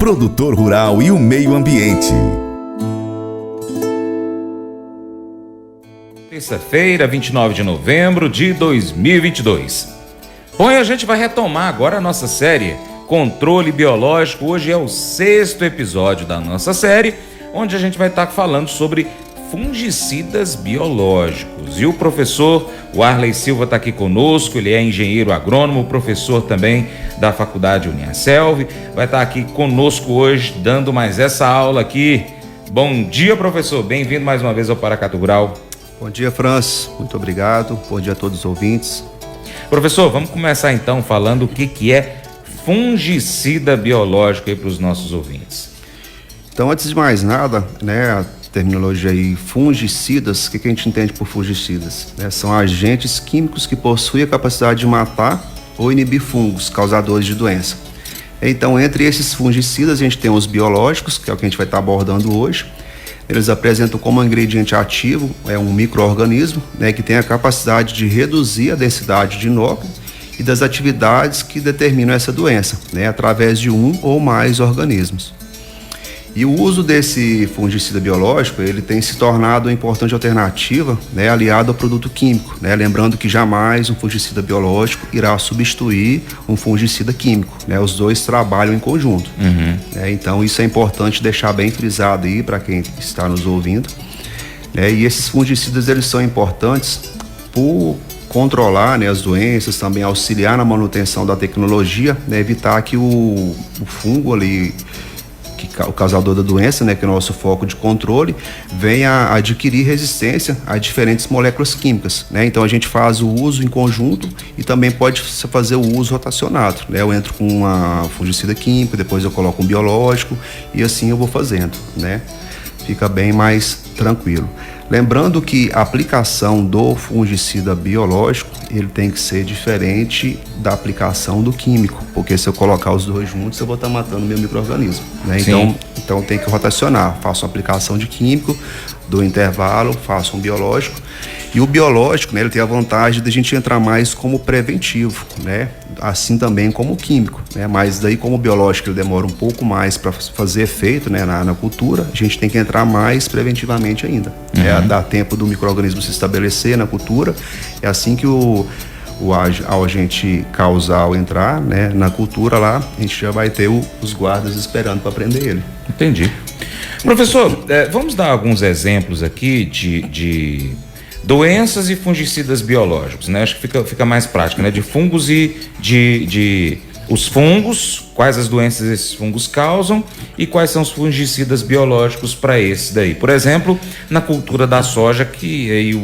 produtor rural e o meio ambiente. Terça-feira, 29 de novembro de 2022. Bom, e a gente vai retomar agora a nossa série Controle Biológico. Hoje é o 6º episódio da nossa série, onde a gente vai estar falando sobre fungicidas biológicos. E o professor Warley Silva está aqui conosco, ele é engenheiro agrônomo, professor também da Faculdade Uniaselv, vai estar aqui conosco hoje, dando mais essa aula aqui. Bom dia, professor, bem-vindo mais uma vez ao Paracatu Rural. Bom dia, Franz, muito obrigado, bom dia a todos os ouvintes. Professor, vamos começar então falando o que é fungicida biológico aí para os nossos ouvintes. Então, antes de mais nada, a terminologia aí, fungicidas, o que a gente entende por fungicidas? São agentes químicos que possuem a capacidade de matar ou inibir fungos causadores de doença. Então, entre esses fungicidas, a gente tem os biológicos, que é o que a gente vai estar abordando hoje. Eles apresentam como ingrediente ativo um micro-organismo, que tem a capacidade de reduzir a densidade de inóculo e das atividades que determinam essa doença, através de um ou mais organismos. E o uso desse fungicida biológico, ele tem se tornado uma importante alternativa, aliado ao produto químico, lembrando que jamais um fungicida biológico irá substituir um fungicida químico, os dois trabalham em conjunto. Então isso é importante deixar bem frisado aí para quem está nos ouvindo. E esses fungicidas, eles são importantes por controlar as doenças, também auxiliar na manutenção da tecnologia, evitar que o fungo ali, o causador da doença, que é o nosso foco de controle, venha adquirir resistência a diferentes moléculas químicas, Então a gente faz o uso em conjunto e também pode fazer o uso rotacionado, Eu entro com uma fungicida química, depois eu coloco um biológico e assim eu vou fazendo, Fica bem mais tranquilo. Lembrando que a aplicação do fungicida biológico, ele tem que ser diferente da aplicação do químico, porque se eu colocar os dois juntos, eu vou estar matando meu micro-organismo, Então tem que rotacionar. Faço uma aplicação de químico, dou intervalo, faço um biológico. E o biológico, ele tem a vantagem de a gente entrar mais como preventivo, Assim também como o químico, Mas daí, como o biológico ele demora um pouco mais para fazer efeito, na cultura, a gente tem que entrar mais preventivamente ainda. Dá tempo do micro-organismo se estabelecer na cultura. É assim que ao agente causal entrar, na cultura lá, a gente já vai ter os guardas esperando para prender ele. Entendi. Professor, vamos dar alguns exemplos aqui de doenças e fungicidas biológicos, Acho que fica mais prático, De fungos e de os fungos, quais as doenças esses fungos causam e quais são os fungicidas biológicos para esses daí. Por exemplo, na cultura da soja, que aí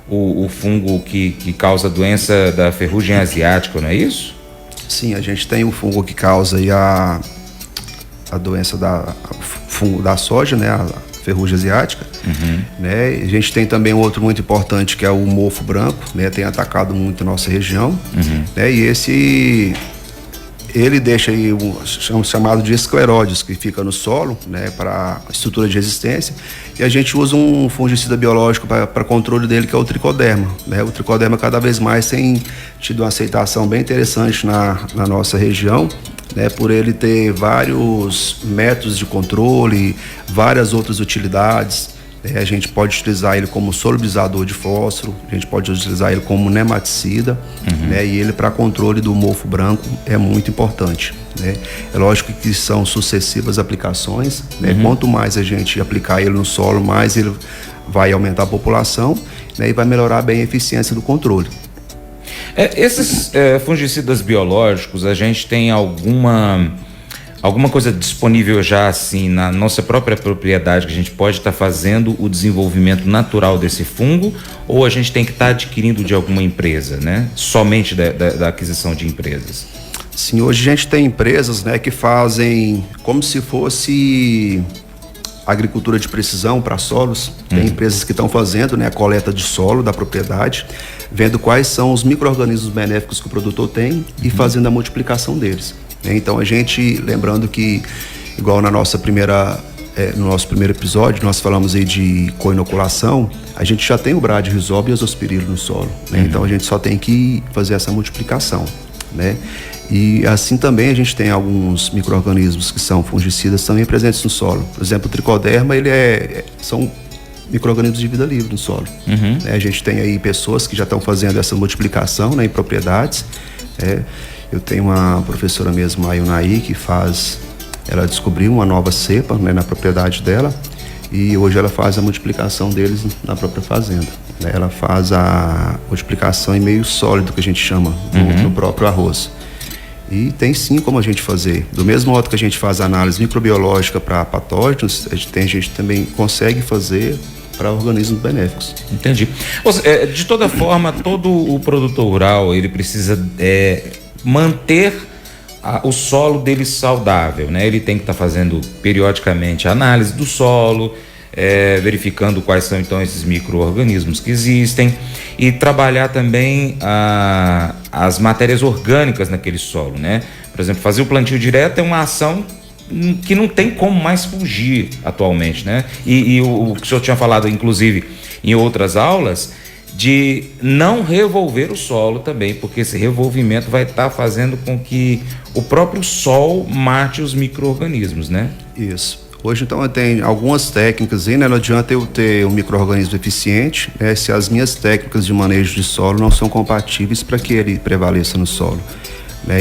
o fungo que causa a doença da ferrugem asiática, não é isso? Sim, a gente tem o fungo que causa aí a doença fungo da soja, a ferrugem asiática. A gente tem também um outro muito importante, que é o mofo branco, tem atacado muito a nossa região, e ele deixa aí um chamado de escleródeos, que fica no solo, para estrutura de resistência, e a gente usa um fungicida biológico para controle dele, que é o tricoderma, O tricoderma cada vez mais tem tido uma aceitação bem interessante na nossa região, por ele ter vários métodos de controle, várias outras utilidades. A gente pode utilizar ele como solubilizador de fósforo, a gente pode utilizar ele como nematicida, e ele para controle do mofo branco é muito importante. É lógico que são sucessivas aplicações, Quanto mais a gente aplicar ele no solo, mais ele vai aumentar a população, e vai melhorar bem a eficiência do controle. Esses fungicidas biológicos, a gente tem alguma coisa disponível já assim na nossa própria propriedade, que a gente pode estar fazendo o desenvolvimento natural desse fungo, ou a gente tem que estar adquirindo de alguma empresa, Somente da aquisição de empresas? Sim, hoje a gente tem empresas, que fazem como se fosse agricultura de precisão para solos. Tem empresas que estão fazendo a coleta de solo da propriedade, vendo quais são os micro-organismos benéficos que o produtor tem e fazendo a multiplicação deles. Então a gente, lembrando que, igual no nosso primeiro episódio, nós falamos aí de co-inoculação, a gente já tem o brad, rizóbio e azospirilo no solo, Então a gente só tem que fazer essa multiplicação. né? E assim também a gente tem alguns micro-organismos que são fungicidas também presentes no solo. Por exemplo, o tricoderma, são micro-organismos de vida livre no solo. A gente tem aí pessoas que já estão fazendo essa multiplicação, né, em propriedades. Eu tenho uma professora mesmo, a Yunaí, ela descobriu uma nova cepa, né, na propriedade dela, e hoje ela faz a multiplicação deles na própria fazenda. Ela faz a multiplicação em meio sólido, que a gente chama, no próprio arroz. E tem sim como a gente fazer. Do mesmo modo que a gente faz análise microbiológica para patógenos, a gente também consegue fazer para organismos benéficos. Entendi. De toda forma, todo o produtor rural, ele precisa manter o solo dele saudável, né? Ele tem que estar fazendo periodicamente a análise do solo, verificando quais são então esses micro-organismos que existem, e trabalhar também as matérias orgânicas naquele solo, né? Por exemplo, fazer o plantio direto é uma ação que não tem como mais fugir atualmente, né? E o que o senhor tinha falado, inclusive, em outras aulas, de não revolver o solo também, porque esse revolvimento vai estar fazendo com que o próprio sol mate os micro-organismos, né? Isso. Hoje, então, tem algumas técnicas aí, né? Não adianta eu ter um micro-organismo eficiente, né, se as minhas técnicas de manejo de solo não são compatíveis para que ele prevaleça no solo.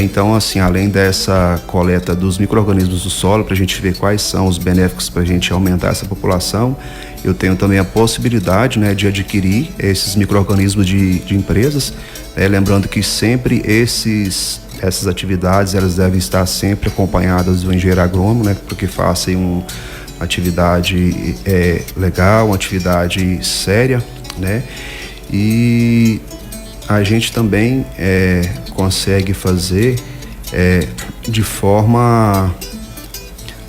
Então, assim, além dessa coleta dos micro-organismos do solo, para a gente ver quais são os benéficos para a gente aumentar essa população, eu tenho também a possibilidade, né, de adquirir esses micro-organismos de empresas, lembrando que sempre essas atividades, elas devem estar sempre acompanhadas do engenheiro agrônomo, né, porque faça uma atividade legal, uma atividade séria, né, e a gente também consegue fazer de forma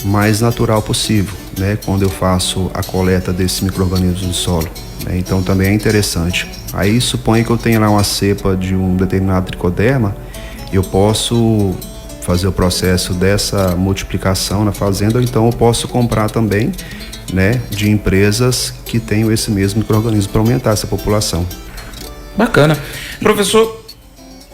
mais natural possível, né, quando eu faço a coleta desses micro-organismos no solo, né, então também é interessante. Aí suponha que eu tenha lá uma cepa de um determinado tricoderma, eu posso fazer o processo dessa multiplicação na fazenda, ou então eu posso comprar também, né, de empresas que tenham esse mesmo micro-organismo para aumentar essa população. Bacana. Professor,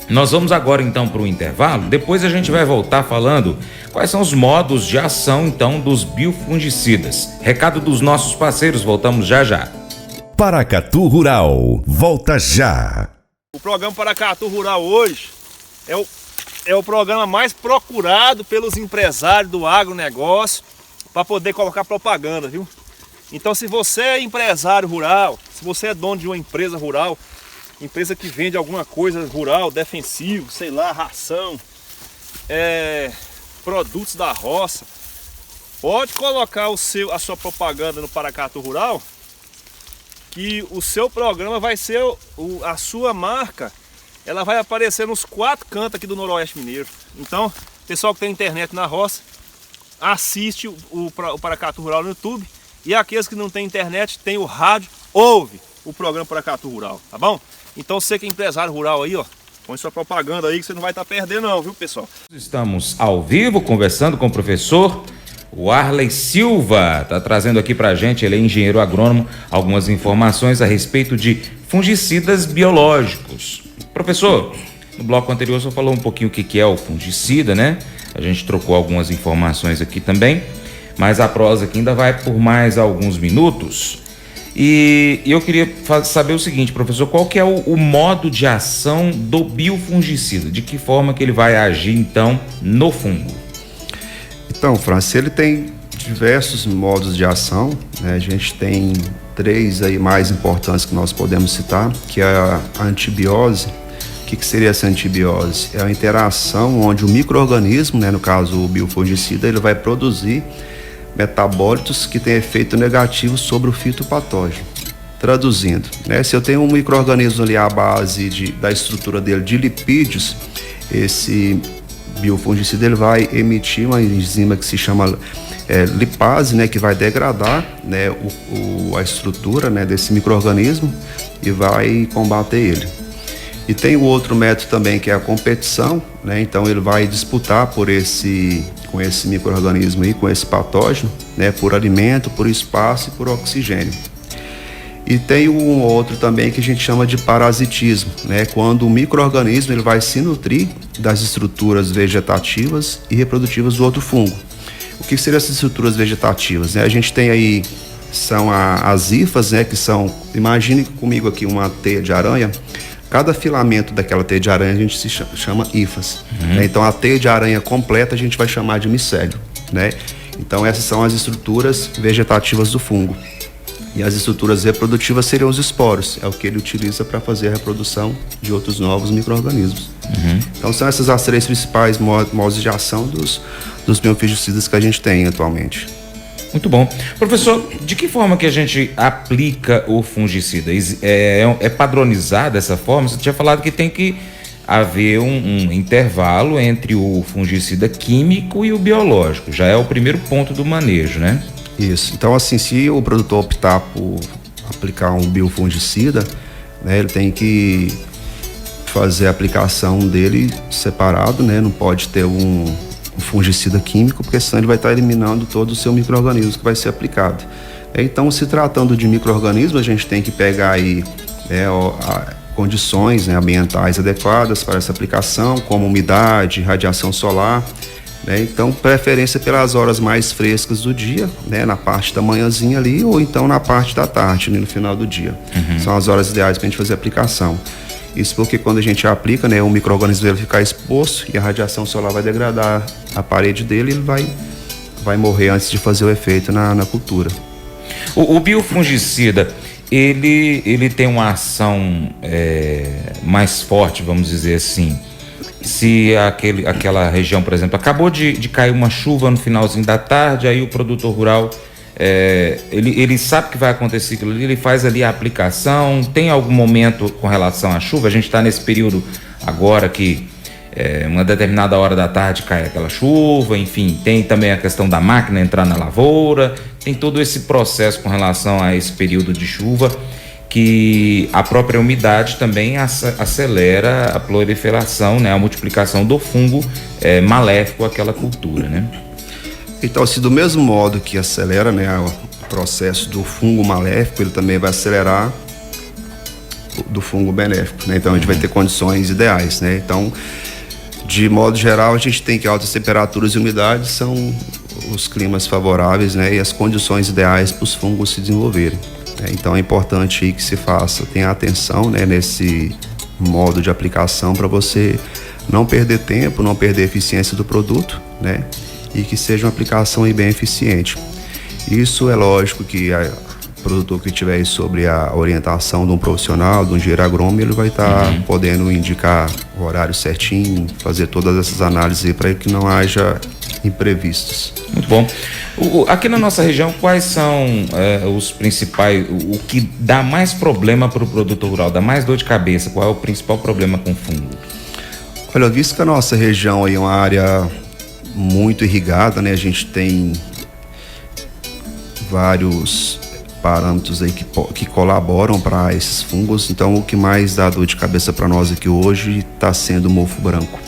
nós vamos agora então para o intervalo, depois a gente vai voltar falando quais são os modos de ação então dos biofungicidas. Recado dos nossos parceiros, voltamos já já. Paracatu Rural, volta já. O programa Paracatu Rural hoje é o programa mais procurado pelos empresários do agronegócio para poder colocar propaganda, viu? Então, se você é empresário rural, se você é dono de uma empresa rural, empresa que vende alguma coisa rural, defensivo, sei lá, ração, produtos da roça, pode colocar a sua propaganda no Paracatu Rural, que o seu programa vai ser a sua marca. Ela vai aparecer nos 4 cantos aqui do Noroeste Mineiro. Então, pessoal que tem internet na roça, assiste o Paracatu Rural no YouTube. E aqueles que não têm internet, tem o rádio, ouve o programa Paracatu Rural, tá bom? Então, você que é empresário rural aí, ó, põe sua propaganda aí que você não vai estar perdendo não, viu, pessoal? Estamos ao vivo conversando com o professor Warley Silva. Está trazendo aqui pra gente, ele é engenheiro agrônomo, algumas informações a respeito de fungicidas biológicos. Professor, no bloco anterior você falou um pouquinho o que é o fungicida, né? A gente trocou algumas informações aqui também, mas a prosa aqui ainda vai por mais alguns minutos. E eu queria saber o seguinte, professor, qual que é o modo de ação do biofungicida? De que forma que ele vai agir, então, no fungo? Então, Francis, ele tem diversos modos de ação, né? A gente tem 3 aí mais importantes que nós podemos citar, que é a antibiose. O que seria essa antibiose? É a interação onde o micro-organismo, né, no caso o biofungicida, ele vai produzir metabólitos que têm efeito negativo sobre o fitopatógeno. Traduzindo, né, se eu tenho um micro-organismo ali à base da estrutura dele de lipídios, esse biofungicida ele vai emitir uma enzima que se chama lipase, né, que vai degradar, né, a estrutura, né, desse micro-organismo e vai combater ele. E tem o outro método também, que é a competição, né? Então ele vai disputar com esse micro-organismo aí, com esse patógeno, né? Por alimento, por espaço e por oxigênio. E tem um outro também que a gente chama de parasitismo, né? Quando o micro-organismo ele vai se nutrir das estruturas vegetativas e reprodutivas do outro fungo. O que seriam essas estruturas vegetativas, né? A gente tem aí, são as hifas, né? Que são, imagine comigo aqui uma teia de aranha. Cada filamento daquela teia de aranha a gente se chama hifas. Né? Então a teia de aranha completa a gente vai chamar de micélio, né? Então essas são as estruturas vegetativas do fungo. E as estruturas reprodutivas seriam os esporos, é o que ele utiliza para fazer a reprodução de outros novos micro-organismos. Então são essas as três principais modos de ação dos biofungicidas que a gente tem atualmente. Muito bom. Professor, de que forma que a gente aplica o fungicida? É padronizado dessa forma? Você tinha falado que tem que haver um intervalo entre o fungicida químico e o biológico. Já é o primeiro ponto do manejo, né? Isso. Então, assim, se o produtor optar por aplicar um biofungicida, né, ele tem que fazer a aplicação dele separado, né? Não pode ter um fungicida químico, porque senão ele vai estar eliminando todo o seu micro-organismo que vai ser aplicado. Então, se tratando de micro-organismo, a gente tem que pegar aí condições, né, ambientais adequadas para essa aplicação, como umidade, radiação solar, né? Então, preferência pelas horas mais frescas do dia, né, na parte da manhãzinha ali, ou então na parte da tarde, no final do dia. São as horas ideais para a gente fazer a aplicação. Isso porque quando a gente aplica, né, o micro-organismo vai ficar exposto e a radiação solar vai degradar a parede dele e ele vai morrer antes de fazer o efeito na cultura. O biofungicida, ele tem uma ação mais forte, vamos dizer assim. Se aquela região, por exemplo, acabou de cair uma chuva no finalzinho da tarde, aí o produtor rural, ele sabe que vai acontecer aquilo ali, ele faz ali a aplicação. Tem algum momento com relação à chuva? A gente está nesse período agora que uma determinada hora da tarde cai aquela chuva, enfim, tem também a questão da máquina entrar na lavoura, tem todo esse processo com relação a esse período de chuva, que a própria umidade também acelera a proliferação, né, a multiplicação do fungo maléfico àquela cultura, né? Então, se do mesmo modo que acelera, né, o processo do fungo maléfico, ele também vai acelerar do fungo benéfico, né? Então a gente vai ter condições ideais, né? Então, de modo geral, a gente tem que altas temperaturas e umidade são os climas favoráveis, né, e as condições ideais para os fungos se desenvolverem. Então é importante aí que se tenha atenção, né, nesse modo de aplicação para você não perder tempo, não perder a eficiência do produto, né, e que seja uma aplicação aí bem eficiente. Isso é lógico que o produtor que tiver aí sobre a orientação de um profissional, de um engenheiro agrônomo, ele vai estar podendo indicar o horário certinho, fazer todas essas análises aí para que não haja imprevistos. Muito bom. Aqui na nossa região, quais são os principais, o que dá mais problema para o produtor rural, dá mais dor de cabeça? Qual é o principal problema com fungo? Olha, visto que a nossa região aí é uma área muito irrigada, né? A gente tem vários parâmetros aí que colaboram para esses fungos. Então, o que mais dá dor de cabeça para nós aqui hoje está sendo o mofo branco,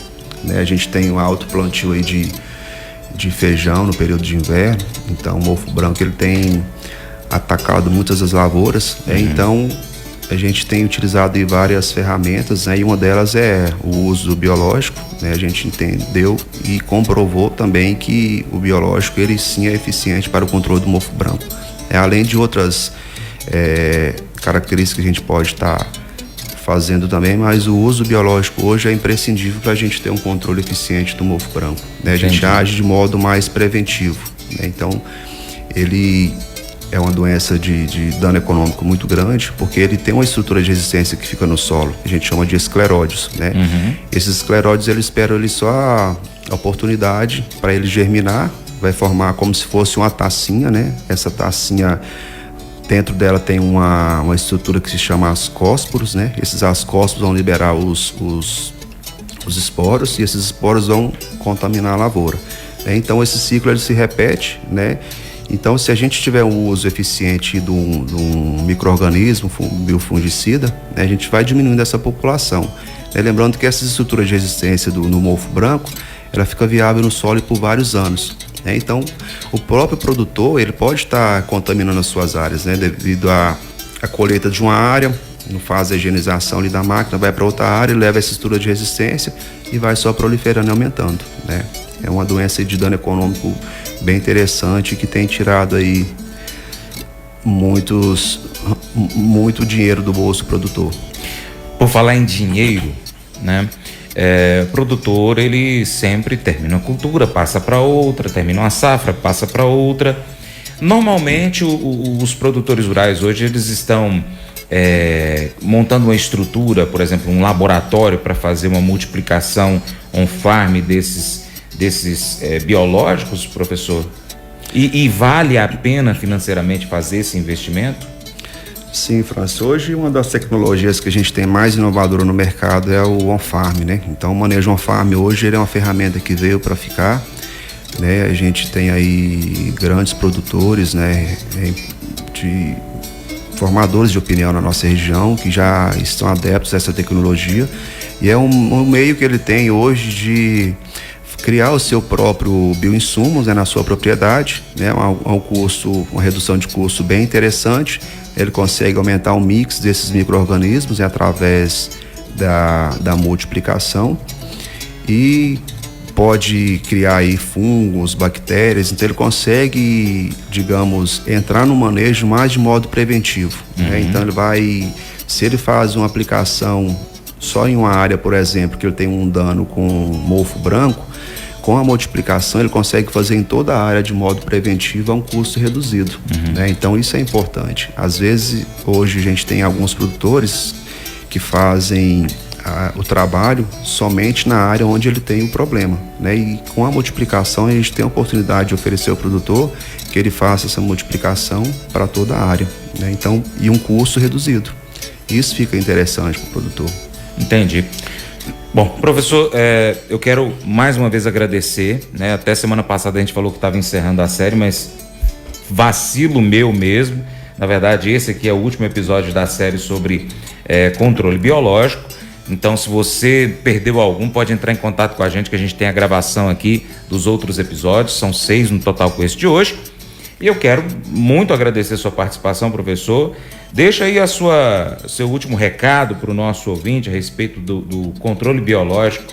né? A gente tem um alto plantio aí de feijão no período de inverno. Então, o mofo branco ele tem atacado muitas das lavouras, né? Então, a gente tem utilizado aí várias ferramentas, né? E uma delas é o uso biológico, né? A gente entendeu e comprovou também que o biológico ele sim é eficiente para o controle do mofo branco. Além de outras características que a gente pode estar fazendo também, mas o uso biológico hoje é imprescindível para a gente ter um controle eficiente do mofo branco, né? A gente age de modo mais preventivo, né? Então, ele é uma doença de dano econômico muito grande, porque ele tem uma estrutura de resistência que fica no solo, que a gente chama de escleródios, né? Esses escleródios, eles esperam só a oportunidade para ele germinar, vai formar como se fosse uma tacinha, né? Essa tacinha, dentro dela tem uma estrutura que se chama ascósporos, né? Esses ascósporos vão liberar os esporos, e esses esporos vão contaminar a lavoura. Então esse ciclo ele se repete, né? Então, se a gente tiver um uso eficiente de um micro-organismo, biofungicida, né, a gente vai diminuindo essa população. Lembrando que essas estruturas de resistência no mofo branco, ela fica viável no solo por vários anos. Então, o próprio produtor ele pode estar contaminando as suas áreas, né, devido à colheita de uma área, não faz a higienização ali da máquina, vai para outra área, leva essa estrutura de resistência e vai só proliferando e aumentando, né? É uma doença de dano econômico bem interessante que tem tirado aí muito dinheiro do bolso do produtor. Por falar em dinheiro, né? O produtor, ele sempre termina uma cultura, passa para outra, termina uma safra, passa para outra. Normalmente, os produtores rurais hoje, eles estão montando uma estrutura, por exemplo, um laboratório para fazer uma multiplicação on-farm desses biológicos, professor? E vale a pena financeiramente fazer esse investimento? Sim, Francis. Hoje uma das tecnologias que a gente tem mais inovadora no mercado é o on-farm, né? Então o manejo on-farm hoje ele é uma ferramenta que veio para ficar, né? A gente tem aí grandes produtores, né? De formadores de opinião na nossa região que já estão adeptos a essa tecnologia e é um meio que ele tem hoje de criar o seu próprio bioinsumos, né, na sua propriedade, né, uma redução de custo bem interessante. Ele consegue aumentar o mix desses micro-organismos, né, através da multiplicação e pode criar aí fungos, bactérias, então ele consegue, digamos, entrar no manejo mais de modo preventivo, né? Então se ele faz uma aplicação só em uma área, por exemplo, que ele tem um dano com mofo branco, com a multiplicação ele consegue fazer em toda a área de modo preventivo a um custo reduzido, né? Então isso é importante. Às vezes, hoje a gente tem alguns produtores que fazem o trabalho somente na área onde ele tem o problema, né? E com a multiplicação a gente tem a oportunidade de oferecer ao produtor que ele faça essa multiplicação para toda a área, né? Então, e um custo reduzido. Isso fica interessante para o produtor. Entendi. Bom, professor, eu quero mais uma vez agradecer, né? Até semana passada a gente falou que estava encerrando a série, mas vacilo meu mesmo. Na verdade, esse aqui é o último episódio da série sobre controle biológico. Então, se você perdeu algum, pode entrar em contato com a gente, que a gente tem a gravação aqui dos outros episódios. São 6 no total com esse de hoje. E eu quero muito agradecer a sua participação, professor. Deixa aí seu último recado para o nosso ouvinte a respeito do controle biológico.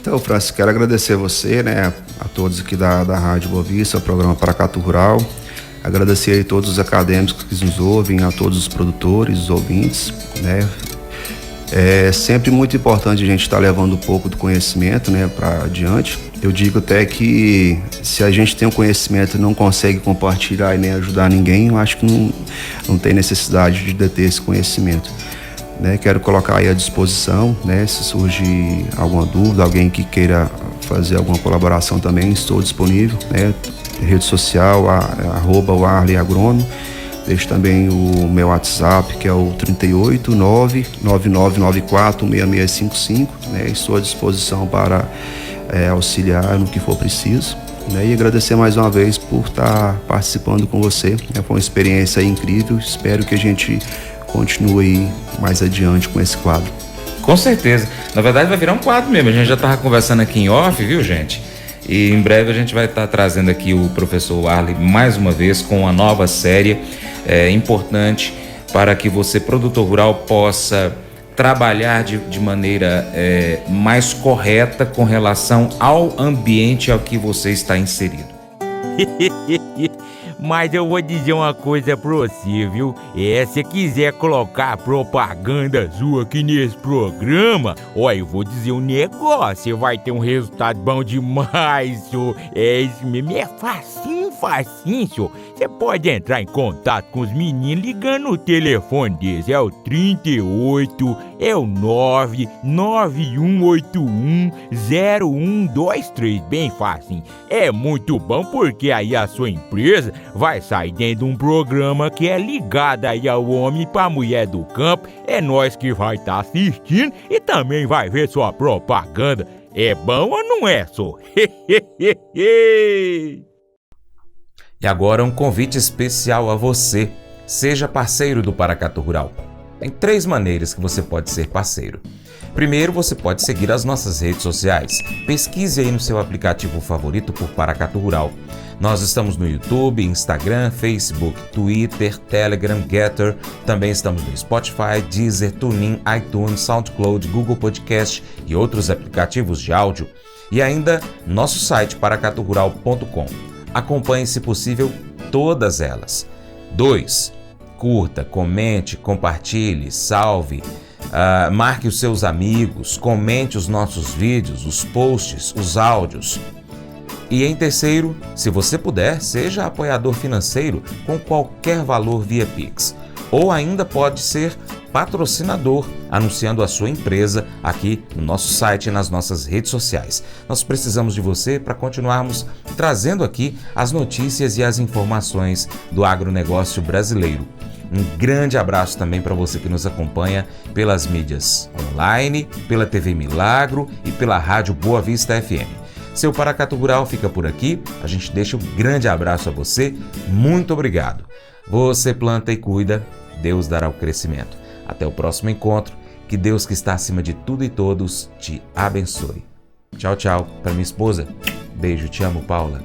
Então, Francisco, quero agradecer você, né, a todos aqui da Rádio Boa Vista, ao programa Paracatu Rural. Agradecer aí a todos os acadêmicos que nos ouvem, a todos os produtores, os ouvintes, né? É sempre muito importante a gente estar levando um pouco do conhecimento, né, para adiante. Eu digo até que se a gente tem um conhecimento e não consegue compartilhar e nem ajudar ninguém, eu acho que não tem necessidade de deter esse conhecimento, né? Quero colocar aí à disposição, né, se surgir alguma dúvida, alguém que queira fazer alguma colaboração também, estou disponível, né? Rede social, @o Arley Agrônomo. Deixo também o meu WhatsApp, que é o 389-9994-6655, né? Estou à disposição para auxiliar no que for preciso, né? E agradecer mais uma vez por estar participando com você, né? Foi uma experiência incrível, espero que a gente continue mais adiante com esse quadro. Com certeza, na verdade vai virar um quadro mesmo, a gente já estava conversando aqui em off, viu, gente? E em breve a gente vai estar trazendo aqui o professor Arley mais uma vez com uma nova série importante para que você, produtor rural, possa trabalhar de maneira mais correta com relação ao ambiente ao que você está inserido. Mas eu vou dizer uma coisa pra você, viu? Se quiser colocar propaganda sua aqui nesse programa, eu vou dizer um negócio, você vai ter um resultado bom demais, senhor. Isso mesmo, é facinho, senhor. Você pode entrar em contato com os meninos ligando o telefone deles, é o 38, é o 991810123, bem fácil. É muito bom porque aí a sua empresa vai sair dentro de um programa que é ligado aí ao homem pra mulher do campo. É nós que vai estar assistindo e também vai ver sua propaganda. É bom ou não é, só? E agora um convite especial a você. Seja parceiro do Paracatu Rural. Tem 3 maneiras que você pode ser parceiro. Primeiro, você pode seguir as nossas redes sociais. Pesquise aí no seu aplicativo favorito por Paracatu Rural. Nós estamos no YouTube, Instagram, Facebook, Twitter, Telegram, Getter. Também estamos no Spotify, Deezer, TuneIn, iTunes, SoundCloud, Google Podcast e outros aplicativos de áudio. E ainda nosso site paracaturural.com. Acompanhe, se possível, todas elas. 2. Curta, comente, compartilhe, salve, marque os seus amigos, comente os nossos vídeos, os posts, os áudios. E em terceiro, se você puder, seja apoiador financeiro com qualquer valor via Pix. Ou ainda pode ser patrocinador, anunciando a sua empresa aqui no nosso site e nas nossas redes sociais. Nós precisamos de você para continuarmos trazendo aqui as notícias e as informações do agronegócio brasileiro. Um grande abraço também para você que nos acompanha pelas mídias online, pela TV Milagro e pela Rádio Boa Vista FM. Seu Paracatu Rural fica por aqui, a gente deixa um grande abraço a você, muito obrigado. Você planta e cuida, Deus dará o crescimento. Até o próximo encontro, que Deus que está acima de tudo e todos te abençoe. Tchau, tchau, para minha esposa. Beijo, te amo, Paula.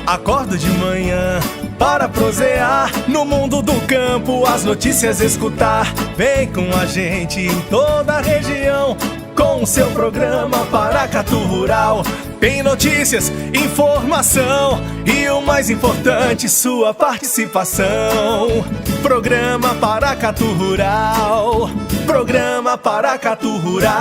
Acordo de manhã para prosear no mundo do campo, as notícias escutar. Vem com a gente em toda a região com o seu programa Paracatu Rural. Tem notícias, informação e o mais importante, sua participação. Programa Paracatu Rural. Programa Paracatu Rural.